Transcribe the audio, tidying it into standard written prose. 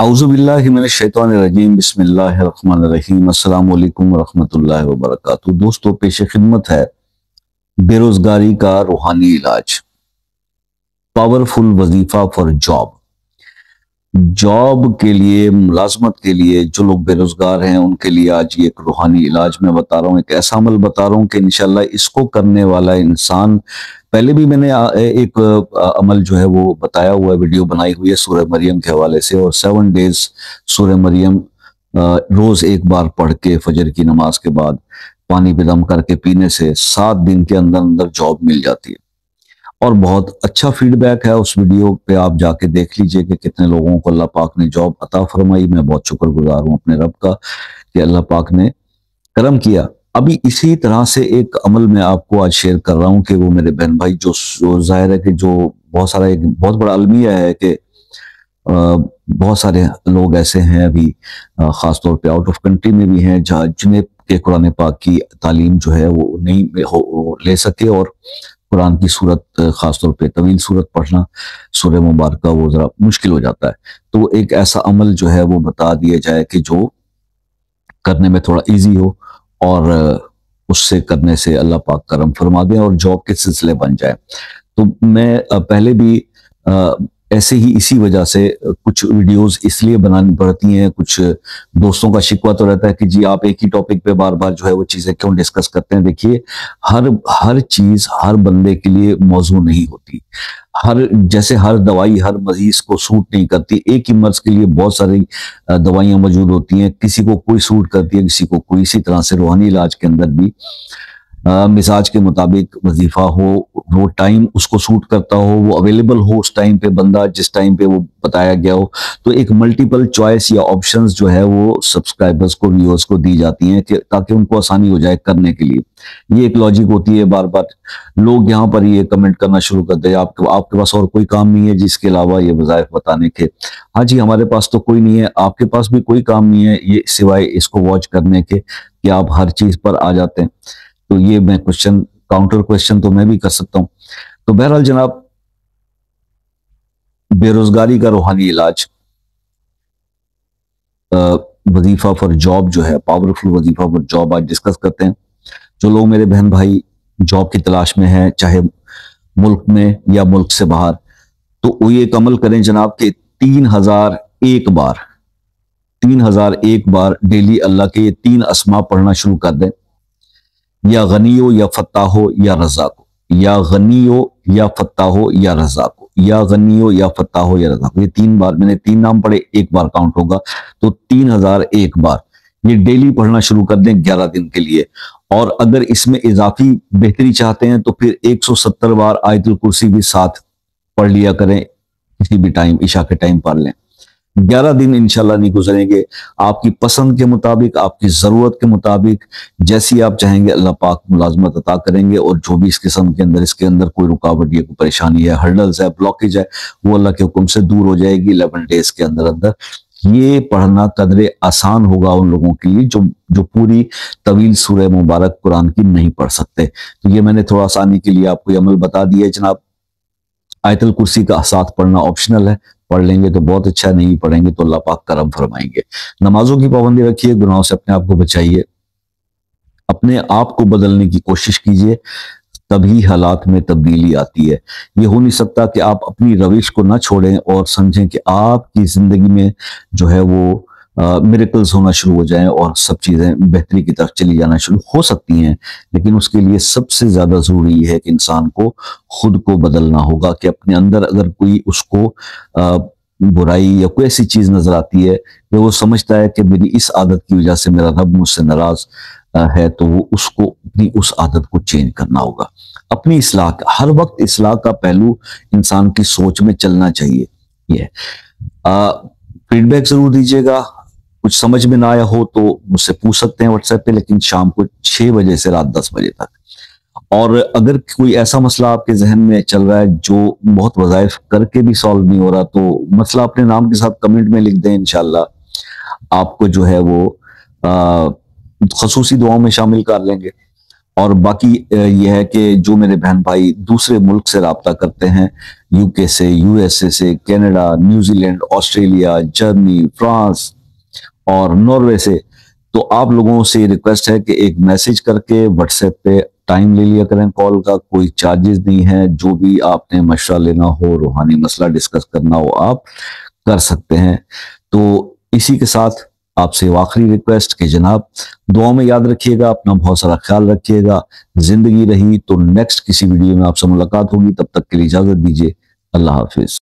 औज़ुबिल्लाहि मिनश्शैतानिर्रजीम बिस्मिल्लाहिर्रहमानिर्रहीम अस्सलाम वालेकुम वरहमतुल्लाहि वबरकातुहू। दोस्तों, पेश खिदमत है बेरोजगारी का रूहानी इलाज, पावरफुल वजीफा फॉर जॉब। जॉब के लिए, मुलाजमत के लिए जो लोग बेरोजगार हैं उनके लिए आज ये एक रूहानी इलाज मैं बता रहा हूँ, एक ऐसा अमल बता रहा हूँ कि इंशाल्लाह इसको करने वाला इंसान, पहले भी मैंने एक अमल जो है वो बताया हुआ है, वीडियो बनाई हुई है सूरह मरियम के हवाले से, और 7 डेज सूरह मरियम रोज एक बार पढ़ के फजर की नमाज के बाद पानी पे दम करके पीने से 7 दिन के अंदर अंदर जॉब मिल जाती है। और बहुत अच्छा फीडबैक है उस वीडियो पे, आप जाके देख लीजिए कि कितने लोगों को अल्लाह पाक ने जॉब अता फरमाई। मैं बहुत शुक्रगुजार हूँ अपने रब का कि अल्लाह पाक ने करम किया। अभी इसी तरह से एक अमल मैं आपको आज शेयर कर रहा हूँ कि वो मेरे बहन भाई जो जाहिर है कि जो बहुत सारा, एक बहुत बड़ा अलमिया है कि बहुत सारे लोग ऐसे हैं अभी, ख़ास तौर पे आउट ऑफ कंट्री में भी हैं, जहाँ जिन्हें के कुरान पाक की तालीम जो है वो नहीं ले सके, और कुरान की सूरत, ख़ास तौर पे तवील सूरत पढ़ना, सूरह मुबारक वो ज़रा मुश्किल हो जाता है। तो एक ऐसा अमल जो है वो बता दिया जाए कि जो करने में थोड़ा इजी हो, और उससे करने से अल्लाह पाक करम फरमा दे और जॉब के सिलसिले बन जाए। तो मैं पहले भी ऐसे ही इसी वजह से कुछ वीडियोस इसलिए बनानी पड़ती हैं। कुछ दोस्तों का शिकवा तो रहता है कि जी आप एक ही टॉपिक पे बार बार जो है वो चीजें क्यों डिस्कस करते हैं। देखिए, हर चीज हर बंदे के लिए मौजू नहीं होती। जैसे हर दवाई हर मरीज को सूट नहीं करती, एक ही मर्ज के लिए बहुत सारी दवाइयां मौजूद होती हैं, किसी को कोई सूट करती है, किसी को कोई। इसी तरह से रूहानी इलाज के अंदर भी मिजाज के मुताबिक वजीफा हो, वो टाइम उसको सूट करता हो, वो अवेलेबल हो उस टाइम पे, बंदा जिस टाइम पे वो बताया गया हो, तो एक मल्टीपल चॉइस या ऑप्शंस जो है वो सब्सक्राइबर्स को, व्यूअर्स को दी जाती हैं कि ताकि उनको आसानी हो जाए करने के लिए। ये एक लॉजिक होती है। बार बार लोग यहाँ पर ये कमेंट करना शुरू करते हैं, आपके पास और कोई काम नहीं है जिसके अलावा ये वज़ाइफ बताने के। हाँ जी, हमारे पास तो कोई नहीं है, आपके पास भी कोई काम नहीं है ये सिवाय इसको वॉच करने के कि आप हर चीज पर आ जाते हैं। तो ये मैं काउंटर क्वेश्चन तो मैं भी कर सकता हूं। तो बहरहाल जनाब, बेरोजगारी का रूहानी इलाज, वजीफा फॉर जॉब जो है, पावरफुल वजीफा फॉर जॉब, आज डिस्कस करते हैं। जो लोग मेरे बहन भाई जॉब की तलाश में हैं, चाहे मुल्क में या मुल्क से बाहर, तो वो ये एक अमल करें जनाब कि 3001 बार डेली अल्लाह के ये 3 अस्मा पढ़ना शुरू कर दें, या गनियो या फत्ताहो या रज़ाको, या गनियो या फत्ताहो या रज़ाको, या गनियो या फत्ताहो या रज़ाको। ये 3 बार, मैंने 3 नाम पढ़े, एक बार काउंट होगा, तो 3001 बार ये डेली पढ़ना शुरू कर दें 11 दिन के लिए। और अगर इसमें इजाफी बेहतरी चाहते हैं तो फिर 170 बार आयतुल कुर्सी भी साथ पढ़ लिया करें, किसी भी टाइम, इशा के टाइम पढ़ लें। 11 दिन इंशाल्लाह नहीं गुजरेंगे, आपकी पसंद के मुताबिक, आपकी जरूरत के मुताबिक, जैसी आप चाहेंगे अल्लाह पाक मुलाजमत अता करेंगे। और जो भी इस किस्म के अंदर, इसके अंदर कोई रुकावट या कोई परेशानी है, हर्डल्स है, ब्लॉकेज है, वो अल्लाह के हुक्म से दूर हो जाएगी 11 डेज के अंदर अंदर। ये पढ़ना कदरे आसान होगा उन लोगों के लिए जो पूरी तवील सूरह मुबारक कुरान की नहीं पढ़ सकते। तो ये मैंने थोड़ा आसानी के लिए आपको ये अमल बता दिया है जनाब। आयतुल कुर्सी का साथ पढ़ना ऑप्शनल है, पढ़ लेंगे तो बहुत अच्छा, नहीं पढ़ेंगे तो अल्लाह पाक करम फरमाएंगे। नमाजों की पाबंदी रखिए, गुनाहों से अपने आप को बचाइए, अपने आप को बदलने की कोशिश कीजिए, तभी हालात में तब्दीली आती है। ये हो नहीं सकता कि आप अपनी रविश को ना छोड़ें और समझें कि आपकी जिंदगी में जो है वो मिरेकल्स होना शुरू हो जाएं और सब चीजें बेहतरी की तरफ चली जाना शुरू हो सकती हैं। लेकिन उसके लिए सबसे ज्यादा जरूरी है कि इंसान को खुद को बदलना होगा, कि अपने अंदर अगर कोई उसको बुराई या कोई ऐसी चीज नजर आती है कि वो समझता है कि मेरी इस आदत की वजह से मेरा रब मुझसे नाराज है, तो वो उसको अपनी उस आदत को चेंज करना होगा। अपनी इस्लाह का, हर वक्त इस्लाह का पहलू इंसान की सोच में चलना चाहिए। ये फीडबैक जरूर दीजिएगा, कुछ समझ में ना आया हो तो मुझसे पूछ सकते हैं व्हाट्सएप पे, लेकिन शाम को 6 बजे से रात 10 बजे तक। और अगर कोई ऐसा मसला आपके जहन में चल रहा है जो बहुत वज़ाइफ करके भी सॉल्व नहीं हो रहा, तो मसला अपने नाम के साथ कमेंट में लिख दें, इंशाल्लाह आपको जो है वो खसूसी दुआओं में शामिल कर लेंगे। اور باقی یہ ہے کہ جو میرے بہن بھائی دوسرے ملک سے رابطہ کرتے ہیں، یو کے سے، یو ایس اے سے، Canada, New Zealand, Australia, Germany, France اور ناروے سے، تو آپ لوگوں سے ریکویسٹ ہے کہ ایک میسج کر کے واٹس ایپ پہ ٹائم لے لیا کریں کال کا، کوئی چارجز نہیں ہے، جو بھی آپ نے مشورہ لینا ہو، روحانی مسئلہ ڈسکس کرنا ہو، آپ کر سکتے ہیں۔ تو اسی کے ساتھ آپ سے آخری ریکویسٹ کہ جناب دعاؤں میں یاد رکھیے گا، اپنا بہت سارا خیال رکھیے گا، زندگی رہی تو نیکسٹ کسی ویڈیو میں آپ سے ملاقات ہوگی، تب تک کے لیے اجازت دیجیے، اللہ حافظ۔